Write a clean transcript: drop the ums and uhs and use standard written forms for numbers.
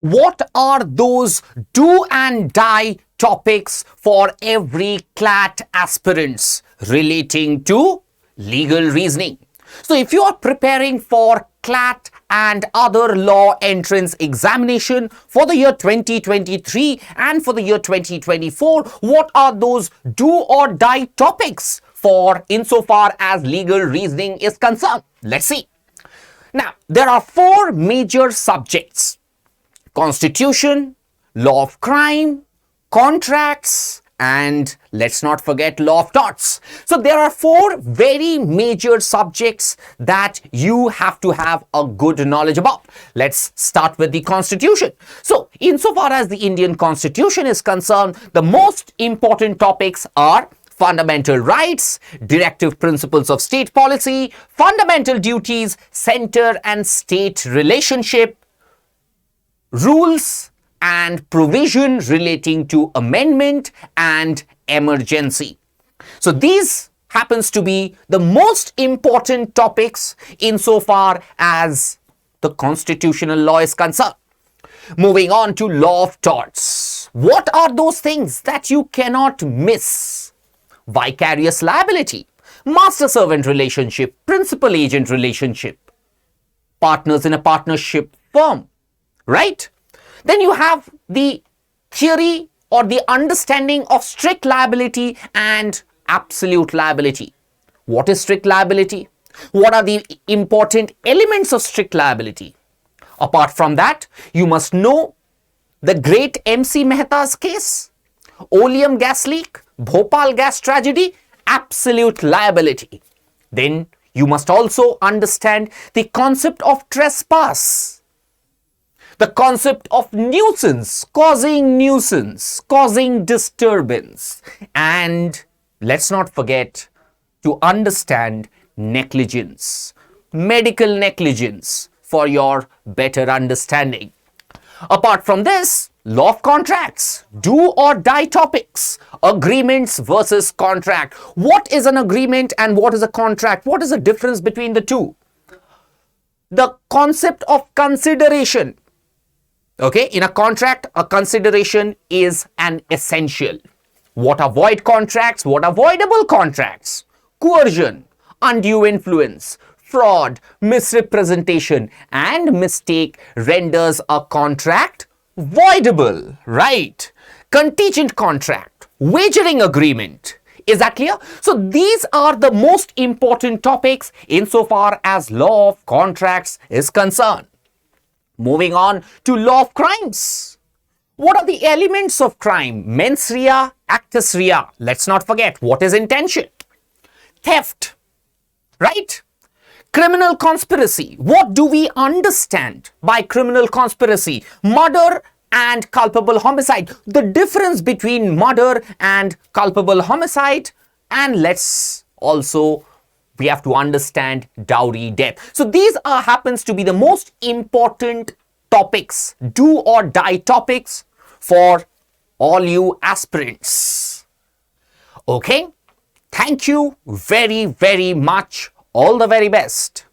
What are those do and die topics for every CLAT aspirants relating to legal reasoning? So if you are preparing for CLAT and other law entrance examination for the year 2023 and for the year 2024, what are those do or die topics for insofar as legal reasoning is concerned? Let's see. Now, there are four major subjects: Constitution, law of crime, contracts, and let's not forget law of torts. So there are four very major subjects that you have to have a good knowledge about. Let's start with the Constitution. So insofar as the Indian Constitution is concerned, the most important topics are fundamental rights, directive principles of state policy, fundamental duties, center and state relationship, rules and provision relating to amendment and emergency. So these happens to be the most important topics insofar as the constitutional law is concerned. Moving on to law of torts. What are those things that you cannot miss? Vicarious liability, master-servant relationship, principal-agent relationship, partners in a partnership firm, right? Then you have the theory or the understanding of strict liability and absolute liability. What is strict liability? What are the important elements of strict liability? Apart from that, you must know the great MC Mehta's case, oleum gas leak, Bhopal gas tragedy, absolute liability. Then you must also understand the concept of trespass, the concept of nuisance, causing disturbance, and let's not forget to understand negligence, medical negligence for your better understanding. Apart from this, law of contracts, do or die topics, agreements versus contract. What is an agreement and what is a contract? What is the difference between the two? The concept of consideration. Okay, in a contract, a consideration is an essential. What are void contracts? What are voidable contracts? Coercion, undue influence, fraud, misrepresentation, and mistake renders a contract voidable, right? Contingent contract, wagering agreement. Is that clear? So these are the most important topics insofar as law of contracts is concerned. Moving on to law of crimes. What are the elements of crime? Mens rea, actus rea. Let's not forget, what is intention? Theft, right? Criminal conspiracy. What do we understand by criminal conspiracy? Murder and culpable homicide. The difference between murder and culpable homicide. And we have to understand dowry death. So these happens to be the most important topics, do or die topics for all you aspirants. Okay, thank you very, very much. All the very best.